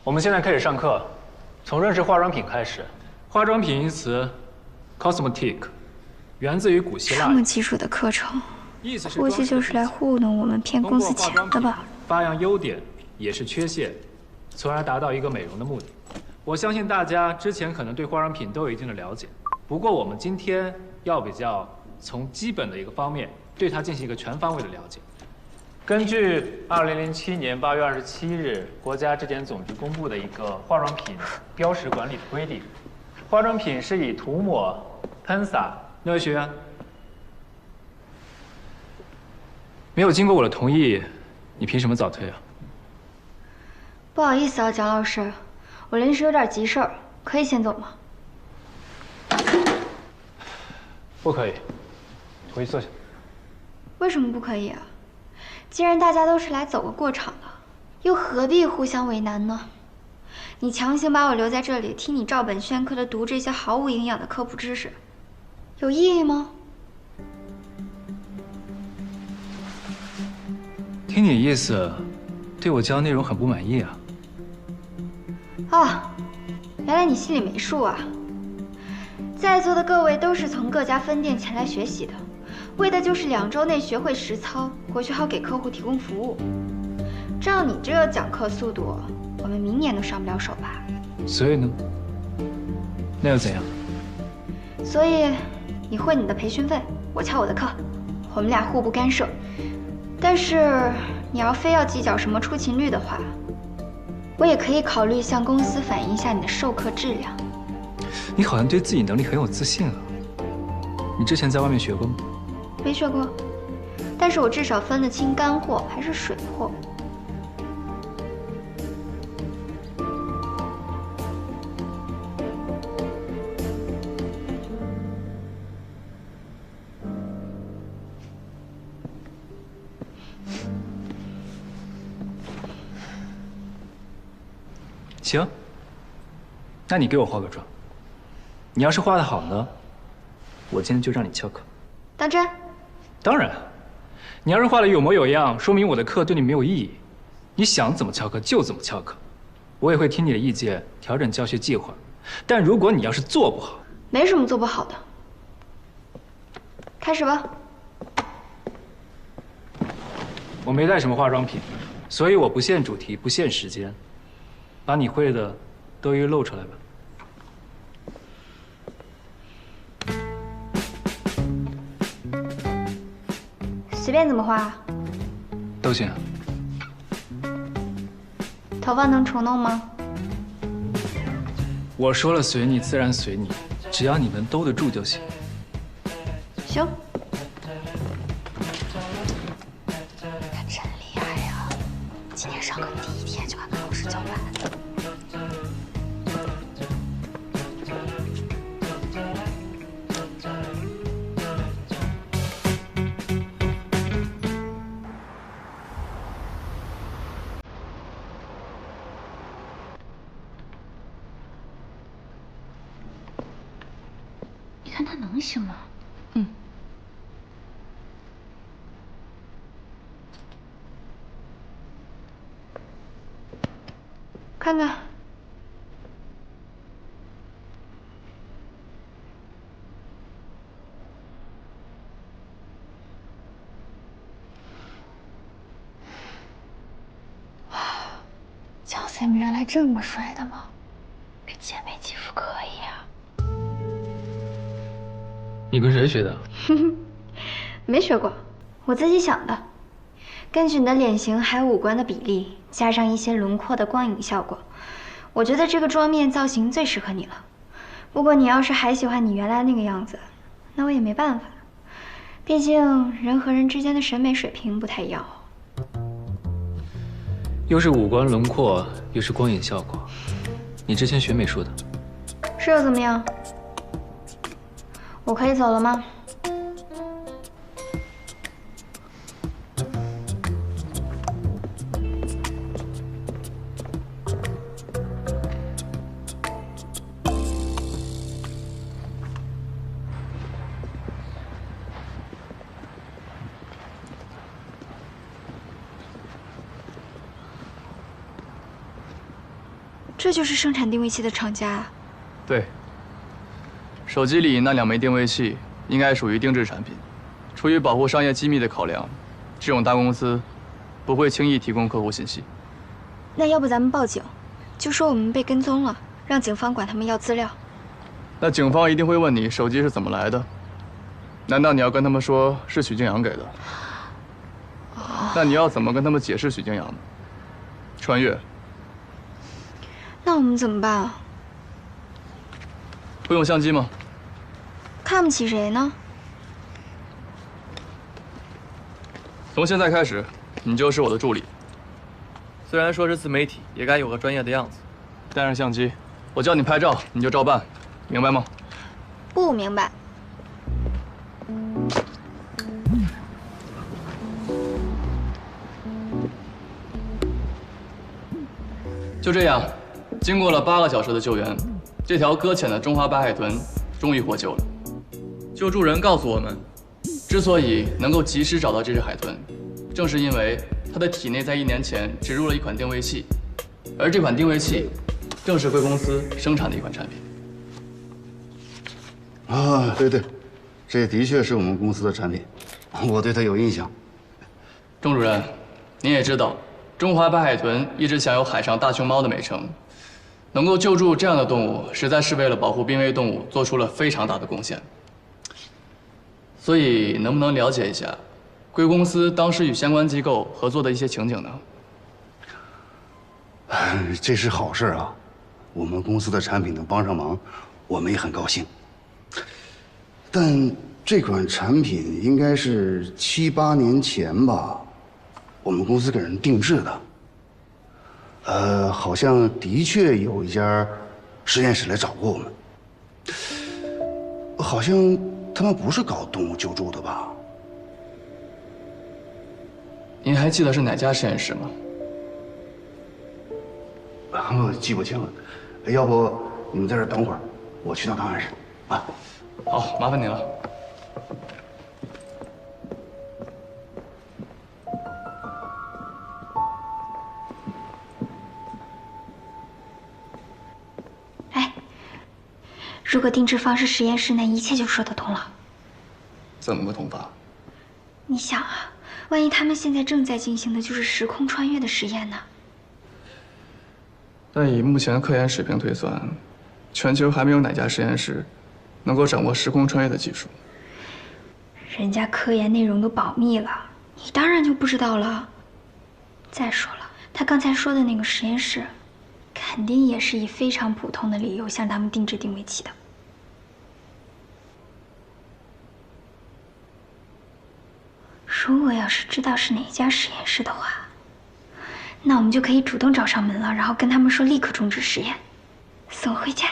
我们现在开始上课，从认识化妆品开始。化妆品一词 ，cosmetic， 源自于古希腊。这么基础的课程，意思是估计就是来糊弄我们骗公司钱的吧？发扬优点，也是缺陷，从而达到一个美容的目的。我相信大家之前可能对化妆品都有一定的了解，不过我们今天要比较从基本的一个方面对它进行一个全方位的了解。根据2007年8月27日国家质检总局公布的一个化妆品标识管理的规定，化妆品是以涂抹、喷洒。那位学员，没有经过我的同意，你凭什么早退啊？不好意思啊，蒋老师，我临时有点急事儿，可以先走吗？不可以，回去坐下。为什么不可以啊？既然大家都是来走个过场的，又何必互相为难呢？你强行把我留在这里，听你照本宣科的读这些毫无营养的科普知识，有意义吗？听你意思，对我教内容很不满意啊？啊，原来你心里没数啊！在座的各位都是从各家分店前来学习的，为的就是2周内学会实操，回去好给客户提供服务。照你这个讲课速度，我们明年都上不了手吧？所以呢？那又怎样？所以你汇你的培训费，我翘我的课，我们俩互不干涉。但是你要非要计较什么出勤率的话，我也可以考虑向公司反映一下你的授课质量。你好像对自己能力很有自信啊。你之前在外面学过吗？没学过，但是我至少分得清干货还是水货。行，那你给我化个妆。你要是画得好呢，我今天就让你翘课。当真？当然。你要是画得有模有样，说明我的课对你没有意义。你想怎么翘课就怎么翘课，我也会听你的意见，调整教学计划。但如果你要是做不好，没什么做不好的。开始吧。我没带什么化妆品，所以我不限主题，不限时间，把你会的都一一露出来吧。随便怎么画，都行。头发能重弄吗？我说了随你，自然随你，只要你能兜得住就行。行。他真厉害呀！今天上课第1天就敢跟老师叫板。你看他能行吗？看看。蒋 Sam 原来这么帅的吗？给姐妹欺负可以啊。你跟谁学的？没学过，我自己想的。根据你的脸型还有五官的比例，加上一些轮廓的光影效果，我觉得这个桌面造型最适合你了。不过你要是还喜欢你原来那个样子，那我也没办法。毕竟人和人之间的审美水平不太一样。又是五官轮廓，又是光影效果。你之前学美术的？是又怎么样？我可以走了吗？这就是生产定位器的厂家啊？对。手机里那2枚定位器应该属于定制产品，出于保护商业机密的考量，这种大公司不会轻易提供客户信息。那要不咱们报警，就说我们被跟踪了，让警方管他们要资料。那警方一定会问你手机是怎么来的，难道你要跟他们说是许静阳给的？那你要怎么跟他们解释许静阳呢？穿越。那我们怎么办啊？会用相机吗？看不起谁呢？从现在开始，你就是我的助理。虽然说是自媒体，也该有个专业的样子。带上相机，我叫你拍照，你就照办，明白吗？不明白。就这样，经过了8个小时的救援，这条搁浅的中华白海豚终于获救了。救助人告诉我们，之所以能够及时找到这只海豚，正是因为它的体内在1年前植入了一款定位器，而这款定位器正是贵公司生产的一款产品。啊，对对，这的确是我们公司的产品，我对它有印象。钟主任，您也知道，中华白海豚一直享有海上大熊猫的美称，能够救助这样的动物，实在是为了保护濒危动物做出了非常大的贡献。所以，能不能了解一下，贵公司当时与相关机构合作的一些情景呢？这是好事啊，我们公司的产品能帮上忙，我们也很高兴。但这款产品应该是7、8年前吧，我们公司给人定制的。好像的确有一家实验室来找过我们，好像他们不是搞动物救助的吧？您还记得是哪家实验室吗？我记不清了，要不你们在这儿等会儿，我去趟档案室。啊，好，麻烦您了。如果定制方是实验室，那一切就说得通了。怎么个通法？你想啊，万一他们现在正在进行的就是时空穿越的实验呢？但以目前的科研水平推算，全球还没有哪家实验室能够掌握时空穿越的技术。人家科研内容都保密了，你当然就不知道了。再说了，他刚才说的那个实验室，肯定也是以非常普通的理由向他们定制定位器的。如果要是知道是哪家实验室的话，那我们就可以主动找上门了，然后跟他们说立刻终止实验，送回家。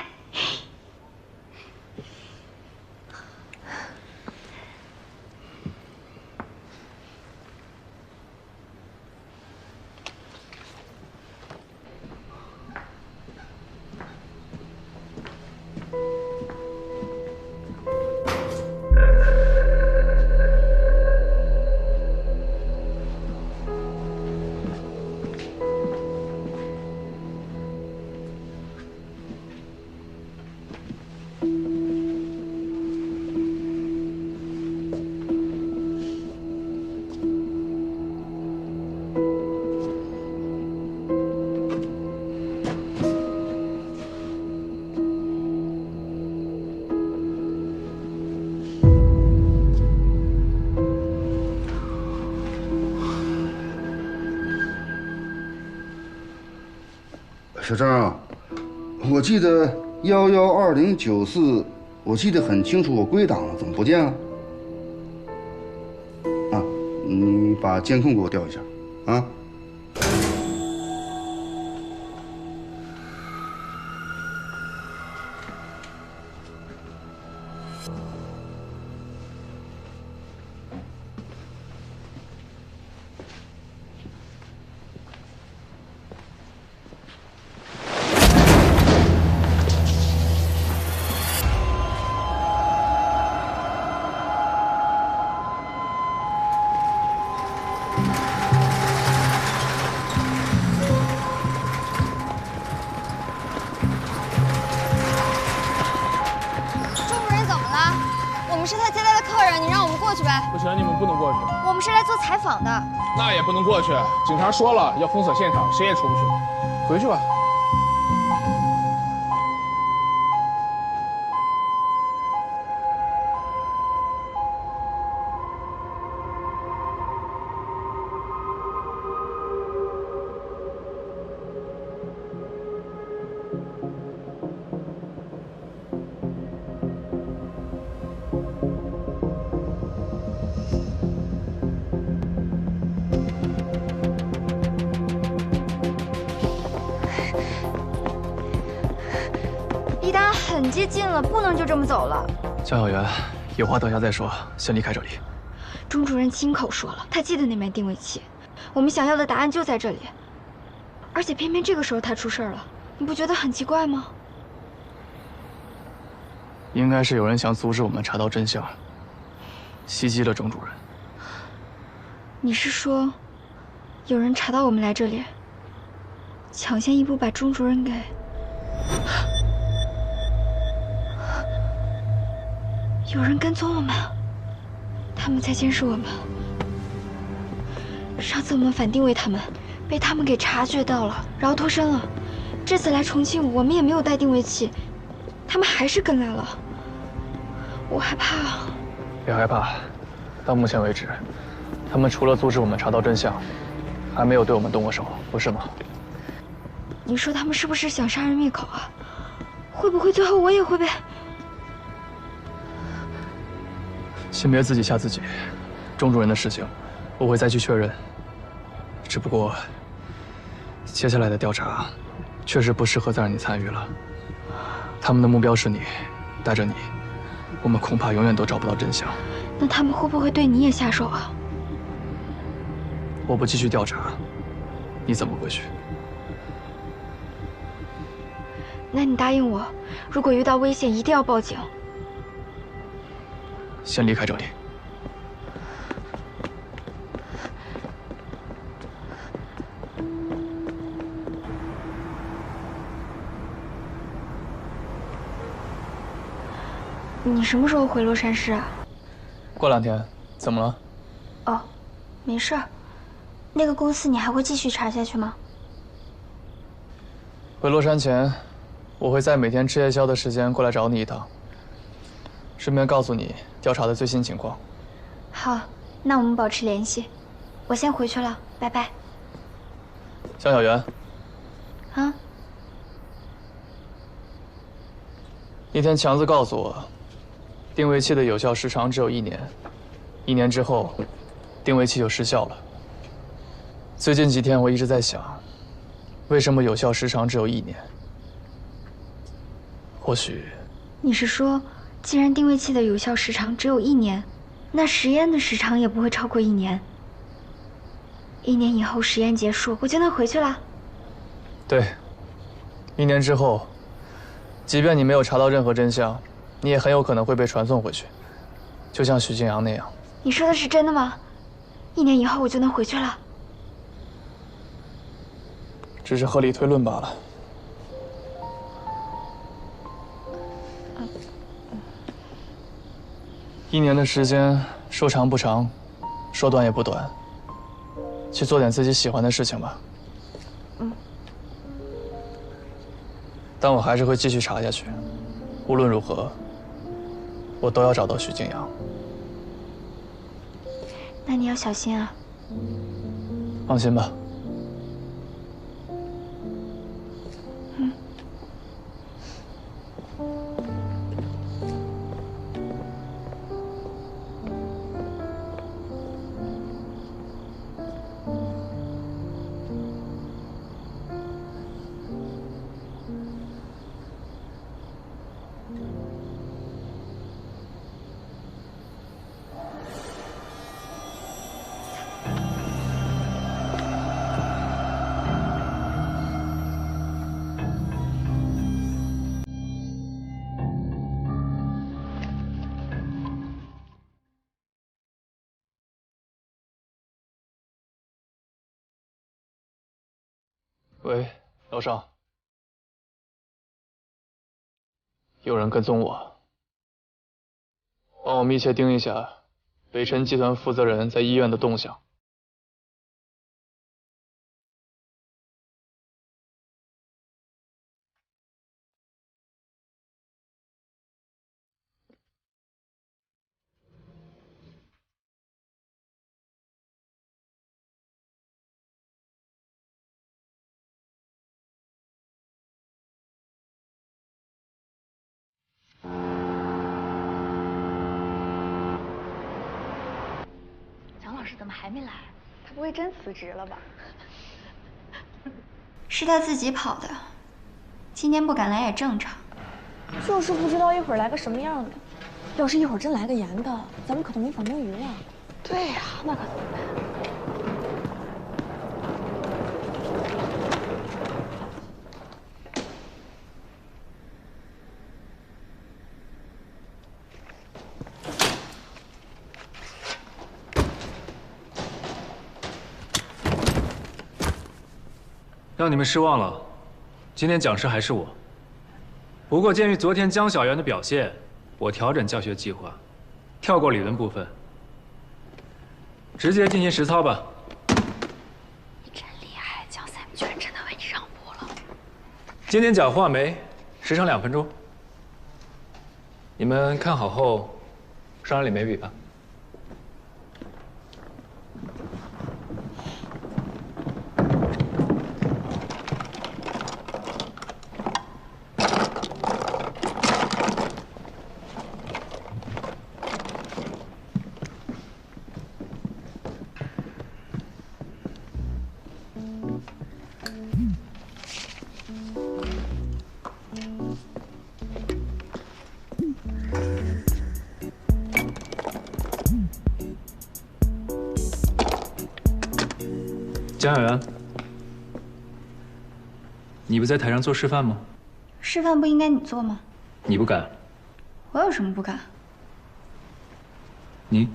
小张啊，我记得112094，我记得很清楚，我归档了，怎么不见了？啊，你把监控给我调一下，啊。是他接待的客人，你让我们过去呗。不行，你们不能过去。我们是来做采访的。那也不能过去，警察说了要封锁现场，谁也出不去。回去吧。很接近了，不能就这么走了。江小媛，有话等下再说，先离开这里。钟主任亲口说了，他记得那枚定位器，我们想要的答案就在这里。而且偏偏这个时候他出事了，你不觉得很奇怪吗？应该是有人想阻止我们查到真相，袭击了钟主任。你是说，有人查到我们来这里，抢先一步把钟主任给……有人跟踪我们，他们在监视我们。上次我们反定位他们，被他们给察觉到了，然后脱身了。这次来重庆，我们也没有带定位器，他们还是跟来了。我害怕啊！别害怕，到目前为止，他们除了阻止我们查到真相，还没有对我们动过手，不是吗？你说他们是不是想杀人灭口啊？会不会最后我也会被……先别自己吓自己，钟主任的事情，我会再去确认。只不过，接下来的调查，确实不适合再让你参与了。他们的目标是你，带着你，我们恐怕永远都找不到真相。那他们会不会对你也下手啊？我不继续调查，你怎么回去？那你答应我，如果遇到危险，一定要报警。先离开这里。你什么时候回洛杉矶啊？过2天。怎么了？哦，没事儿。那个公司你还会继续查下去吗？回洛杉前，我会在每天吃夜宵的时间过来找你一趟，顺便告诉你调查的最新情况。好，那我们保持联系。我先回去了，拜拜。江小媛，啊？那天强子告诉我，定位器的有效时长只有1年，1年之后，定位器就失效了。最近几天我一直在想，为什么有效时长只有1年？或许，你是说，既然定位器的有效时长只有1年，那实验的时长也不会超过1年。1年以后实验结束，我就能回去了。对，1年之后，即便你没有查到任何真相，你也很有可能会被传送回去，就像许静阳那样。你说的是真的吗？1年以后我就能回去了？只是合理推论罢了。1年的时间，说长不长，说短也不短。去做点自己喜欢的事情吧。但我还是会继续查下去，无论如何，我都要找到许静阳。那你要小心啊。放心吧。喂，楼上，有人跟踪我，帮我密切盯一下北辰集团负责人在医院的动向。蒋老师怎么还没来？他不会真辞职了吧？是他自己跑的，今天不敢来也正常。就是不知道一会儿来个什么样的。要是一会儿真来个严的，咱们可都没法摸鱼了。对呀，那可怎么办？让你们失望了，今天讲师还是我。不过鉴于昨天江小媛的表现，我调整教学计划，跳过理论部分，直接进行实操吧。你真厉害，江 Sam 居然真的为你让步了。今天讲话梅，时长2分钟。你们看好后，上来领眉笔吧。江小媛，你不在台上做示范吗？示范不应该你做吗？你不敢，我有什么不敢？你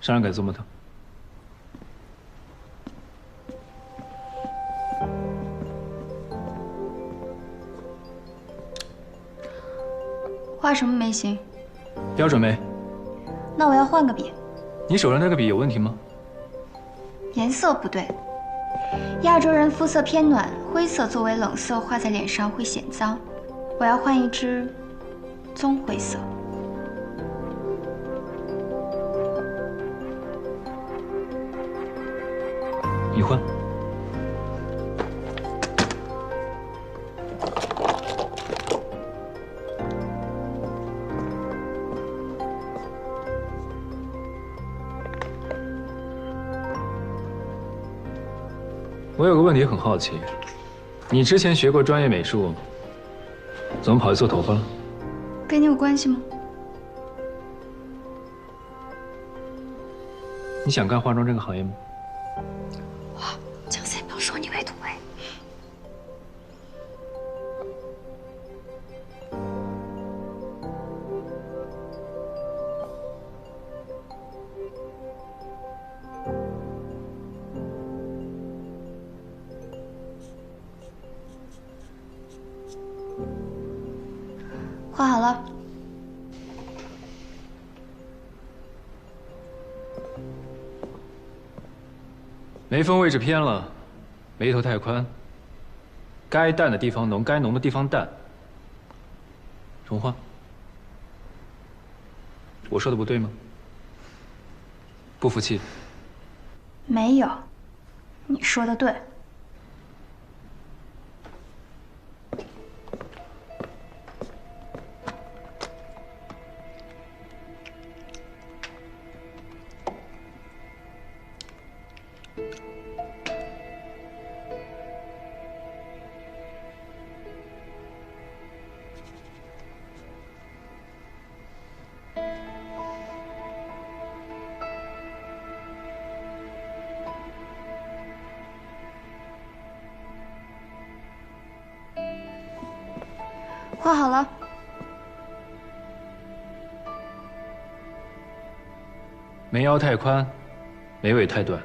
上来改做模特。画什么眉形？标准眉。那我要换个笔。你手上那个笔有问题吗？颜色不对，亚洲人肤色偏暖，灰色作为冷色画在脸上会显脏，我要换一支棕灰色。你换。我有个问题很好奇，你之前学过专业美术，怎么跑去做头发了？跟你有关系吗？你想干化妆这个行业吗？哇，江 Sam 要收你为徒哎！画好了。眉峰位置偏了，眉头太宽，该淡的地方浓，该浓的地方淡。重画。我说的不对吗？不服气？没有，你说的对。画好了。眉腰太宽，眉尾太短，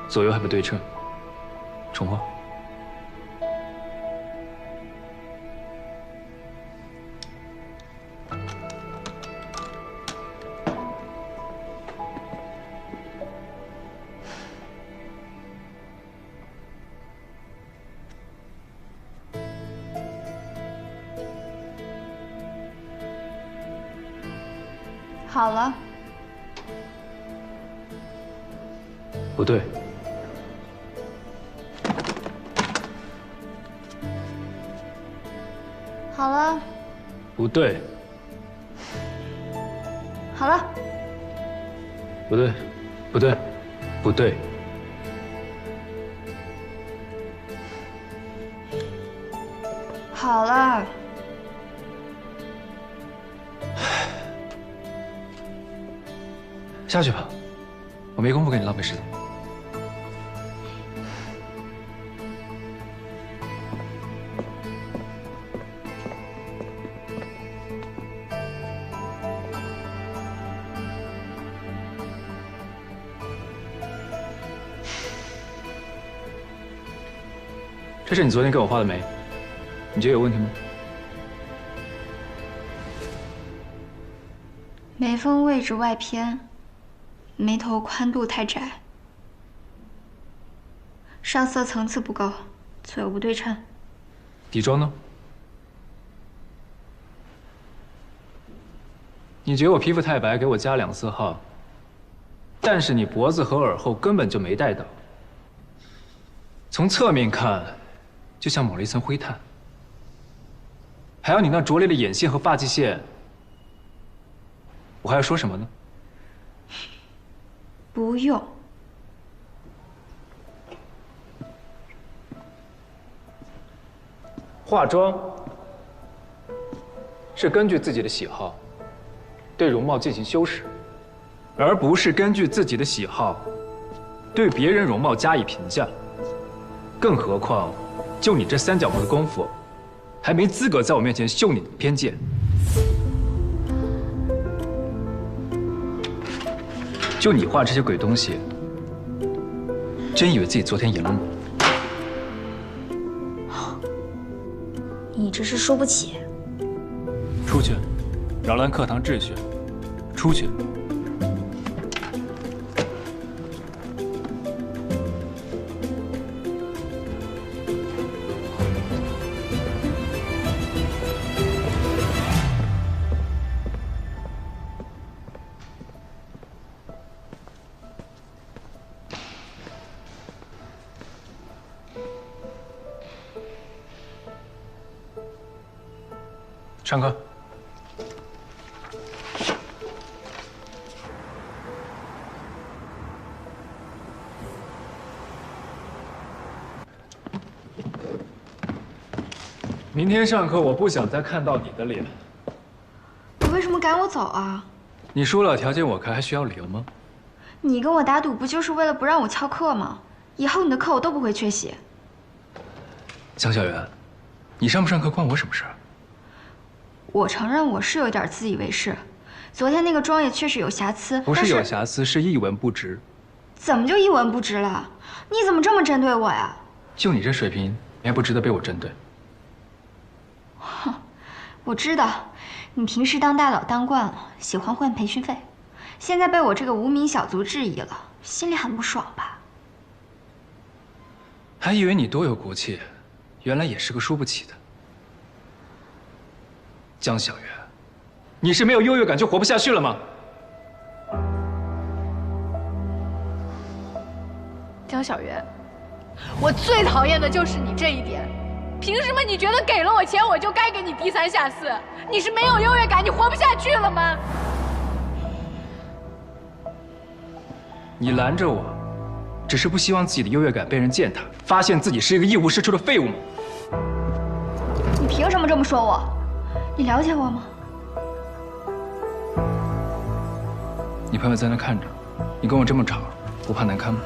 左右还不对称。重画。好了。不对。好了。不对。好了。不对，不对，不对。好了。下去吧，我没工夫跟你浪费时间。这是你昨天给我画的眉，你觉得有问题吗？眉峰位置外偏，眉头宽度太窄，上色层次不够，左右不对称。底妆呢？你觉得我皮肤太白，给我加2色号，但是你脖子和耳后根本就没带到，从侧面看，就像抹了一层灰炭。还有你那拙劣的眼线和发际线，我还要说什么呢？不用。化妆是根据自己的喜好对容貌进行修饰，而不是根据自己的喜好对别人容貌加以评价。更何况，就你这3脚猫的功夫，还没资格在我面前秀你的偏见。就你画这些鬼东西，真以为自己昨天赢了吗？你只是输不起。出去，扰乱课堂秩序。出去。上课。明天上课，我不想再看到你的脸。你为什么赶我走啊？你输了，条件我开，还需要理由吗？你跟我打赌不就是为了不让我翘课吗？以后你的课我都不会缺席。江小媛，你上不上课关我什么事？我承认我是有点自以为是，昨天那个妆也确实有瑕疵。不是有瑕疵，是一文不值。怎么就一文不值了？你怎么这么针对我呀？就你这水平，你还不值得被我针对。哼，我知道，你平时当大佬当惯了，喜欢混培训费，现在被我这个无名小卒质疑了，心里很不爽吧？还以为你多有骨气，原来也是个输不起的。江小媛，你是没有优越感就活不下去了吗？江小媛，我最讨厌的就是你这一点。凭什么你觉得给了我钱我就该给你低三下四？你是没有优越感，你活不下去了吗？你拦着我，只是不希望自己的优越感被人践踏，发现自己是一个一无是处的废物吗？你凭什么这么说我？你了解我吗？你朋友在那看着，你跟我这么吵，不怕难堪吗？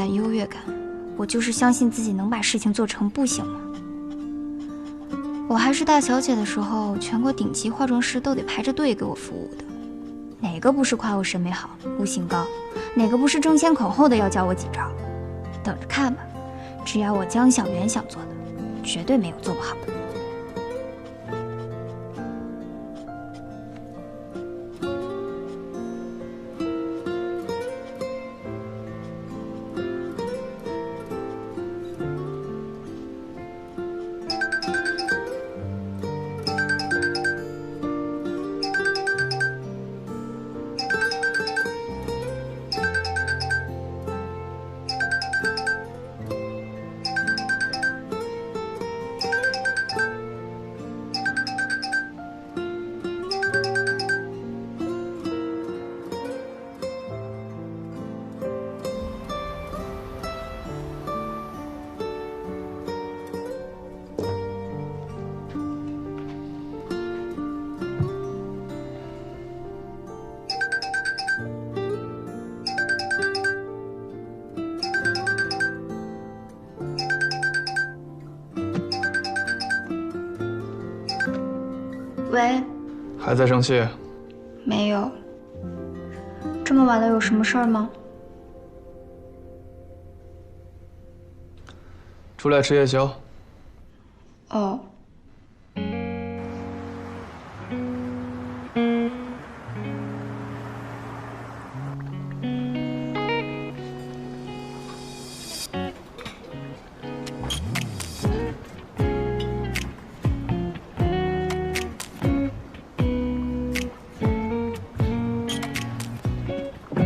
感、优越感，我就是相信自己能把事情做成，不行吗？我还是大小姐的时候，全国顶级化妆师都得排着队给我服务的，哪个不是夸我审美好、悟性高？哪个不是争先恐后的要教我几招？等着看吧，只要我江小媛想做的，绝对没有做不好的。喂，还在生气？没有。这么晚了，有什么事儿吗？出来吃夜宵。哦。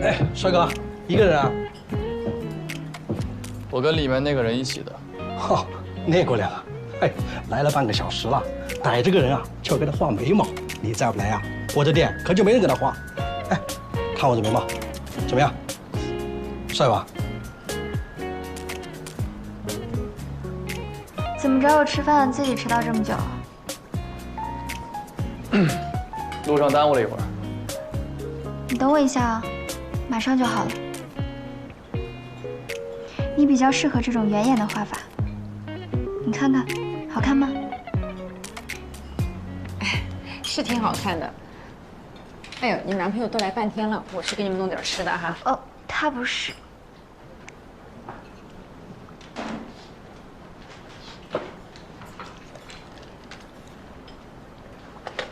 哎，帅哥，一个人啊？我跟里面那个人一起的。哦，那姑娘啊，哎，来了半个小时了，逮这个人啊，就给他画眉毛。你再不来啊，我这店可就没人给他画。哎，看我这眉毛，怎么样？帅吧？怎么找我吃饭，自己迟到这么久啊？路上耽误了一会儿。你等我一下啊，马上就好了。你比较适合这种圆眼的画法，你看看，好看吗？哎，是挺好看的。哎呦，你们男朋友都来半天了，我去给你们弄点吃的哈。哦，他不是。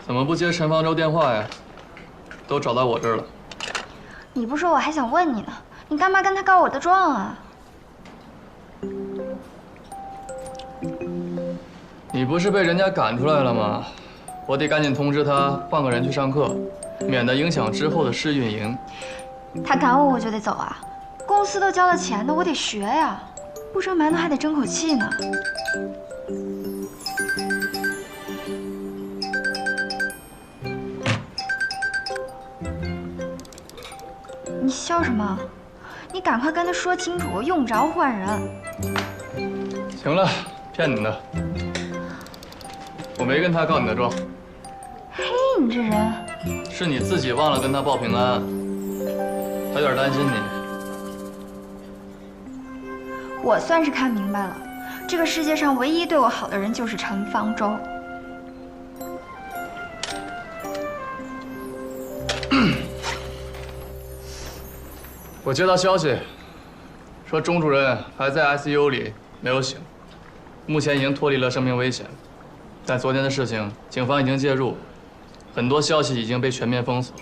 怎么不接陈方舟电话呀？都找到我这儿了。你不说我还想问你呢，你干嘛跟他告我的状啊？你不是被人家赶出来了吗？我得赶紧通知他换个人去上课，免得影响之后的试运营。他赶我，我就得走啊！公司都交了钱的，我得学呀，不蒸馒头还得争口气呢。你笑什么？你赶快跟他说清楚，用不着换人。行了，骗你的，我没跟他告你的状。嘿，你这人，是你自己忘了跟他报平安，他有点担心你。我算是看明白了，这个世界上唯一对我好的人就是陈方舟。我接到消息，说钟主任还在 ICU 里没有醒，目前已经脱离了生命危险。但昨天的事情，警方已经介入，很多消息已经被全面封锁。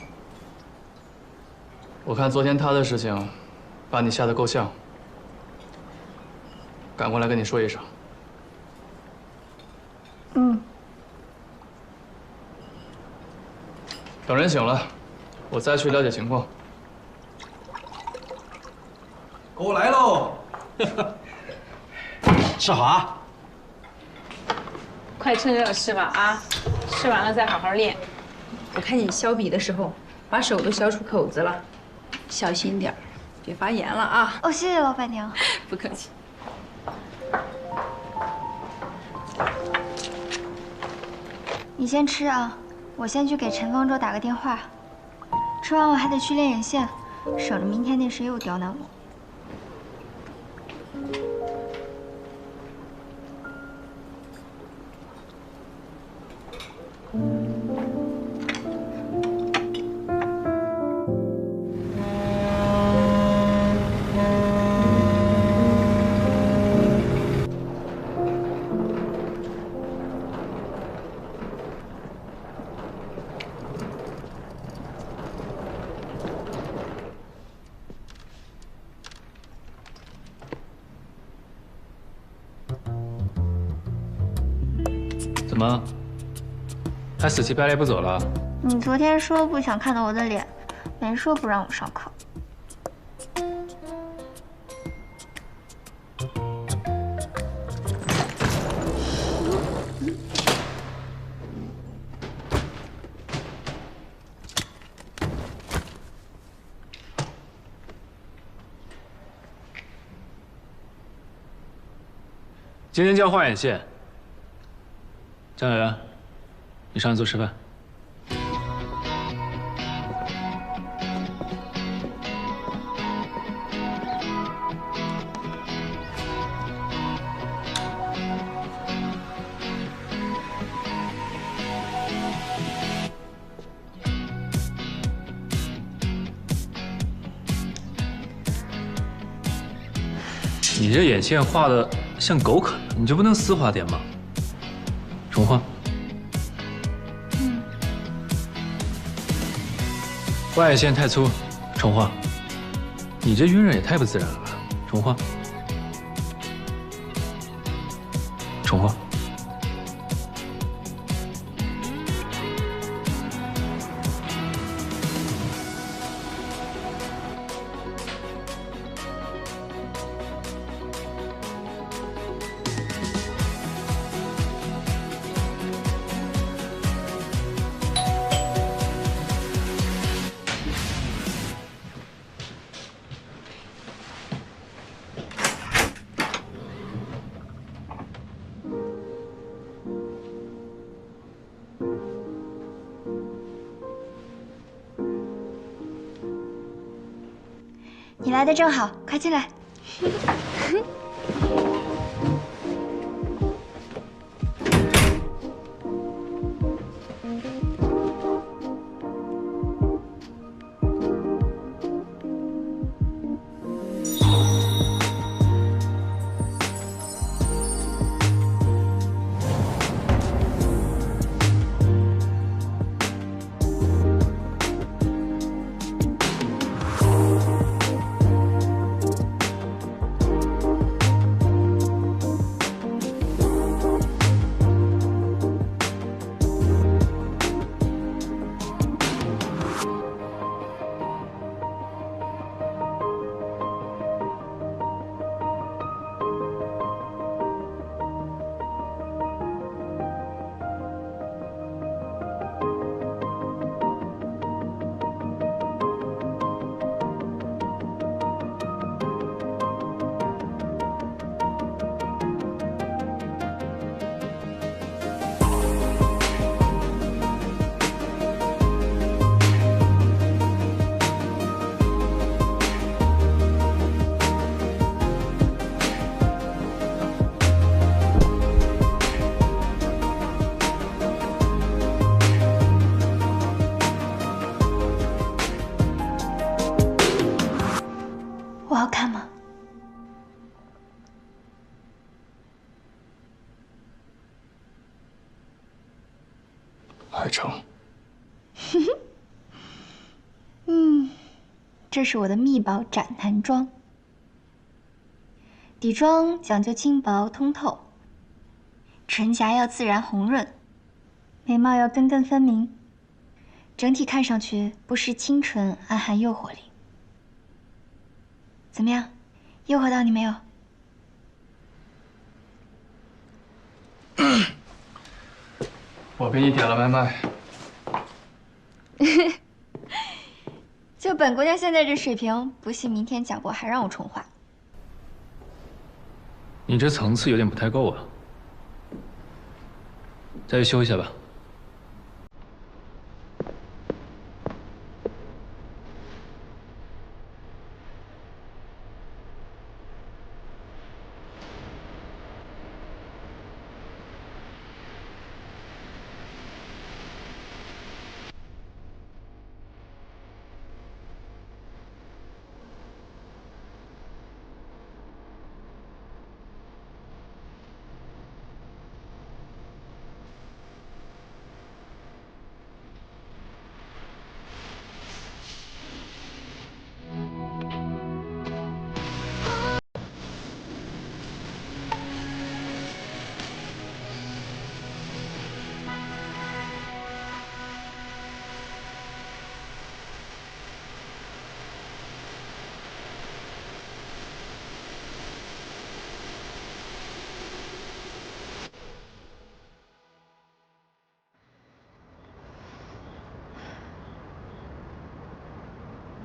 我看昨天他的事情，把你吓得够呛，赶过来跟你说一声。嗯。等人醒了，我再去了解情况。我来喽，吃好啊！快趁热吃吧啊！吃完了再好好练。我看你削笔的时候，把手都削出口子了，小心点儿，别发炎了啊！哦，谢谢老板娘。不客气。你先吃啊，我先去给陈方舟打个电话。吃完我还得去练眼线，省着明天那谁又刁难我。么？还死乞白赖不走了？你昨天说不想看到我的脸，没说不让我上课。今天叫画眼线。张小元，你上去做示范。你这眼线画的像狗啃，你就不能丝滑点吗？重画。画眼线太粗，重画。你这晕染也太不自然了吧？重画。重画。你来的正好，快进来。我好看吗？还成。这是我的秘宝斩男妆，底妆讲究轻薄通透，唇颊要自然红润，眉毛要根根分明，整体看上去不失清纯，暗含诱惑力。怎么样，诱惑到你没有？我给你点了外卖。就本姑娘现在这水平，不信明天蒋博还让我重画。你这层次有点不太够啊，再去修一下吧。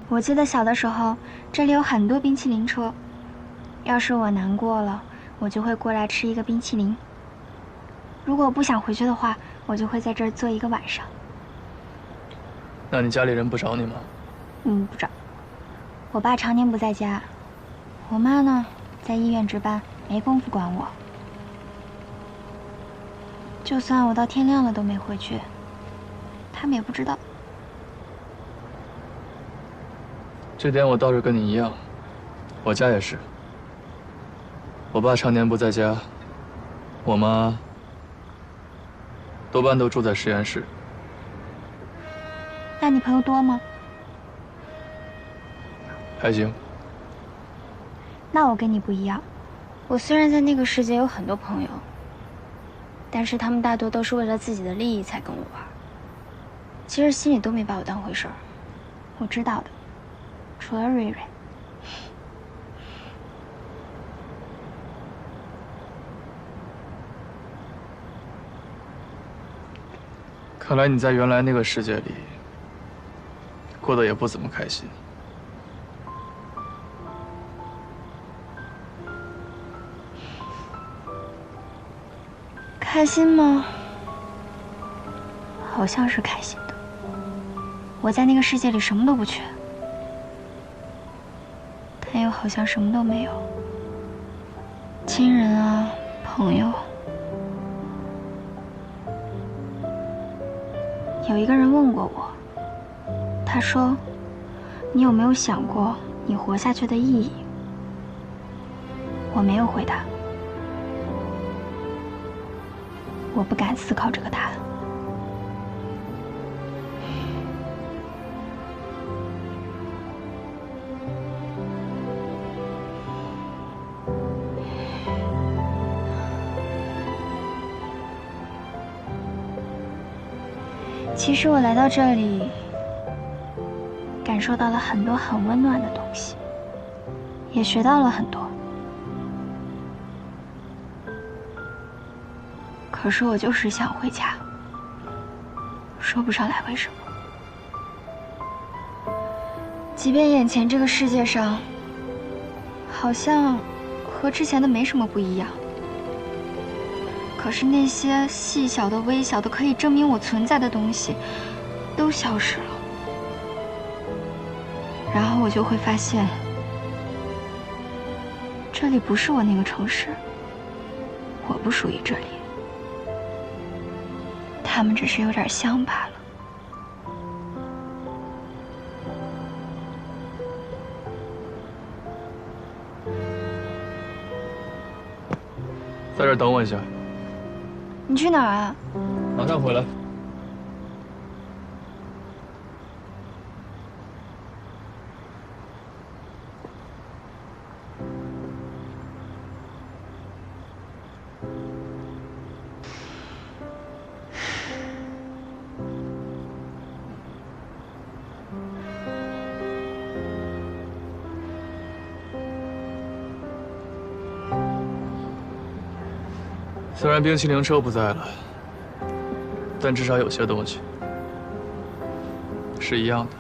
我记得小的时候，这里有很多冰淇淋车。要是我难过了，我就会过来吃一个冰淇淋。如果不想回去的话，我就会在这儿坐一个晚上。那你家里人不找你吗？不找。我爸常年不在家，我妈呢，在医院值班，没工夫管我。就算我到天亮了都没回去，他们也不知道。这点我倒是跟你一样，我家也是。我爸常年不在家，我妈多半都住在实验室。那你朋友多吗？还行。那我跟你不一样，我虽然在那个世界有很多朋友，但是他们大多都是为了自己的利益才跟我玩，其实心里都没把我当回事儿。我知道的，除了瑞瑞。看来你在原来那个世界里过得也不怎么开心。开心吗？好像是开心的。我在那个世界里什么都不缺，但又好像什么都没有。亲人啊，朋友。有一个人问过我，他说：“你有没有想过你活下去的意义？”我没有回答，我不敢思考这个答案。其实我来到这里，感受到了很多很温暖的东西，也学到了很多。可是我就是想回家，说不上来为什么。即便眼前这个世界上，好像和之前的没什么不一样。可是那些细小的、微小的，可以证明我存在的东西，都消失了。然后我就会发现，这里不是我那个城市，我不属于这里。他们只是有点像罢了。在这儿等我一下。你去哪儿啊？马上回来。虽然冰淇淋车不在了，但至少有些东西是一样的。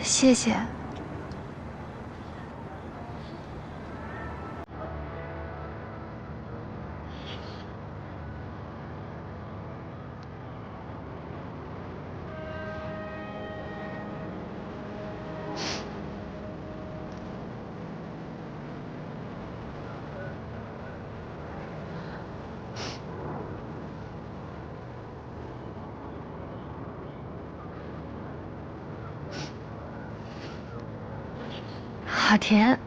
谢谢。好甜。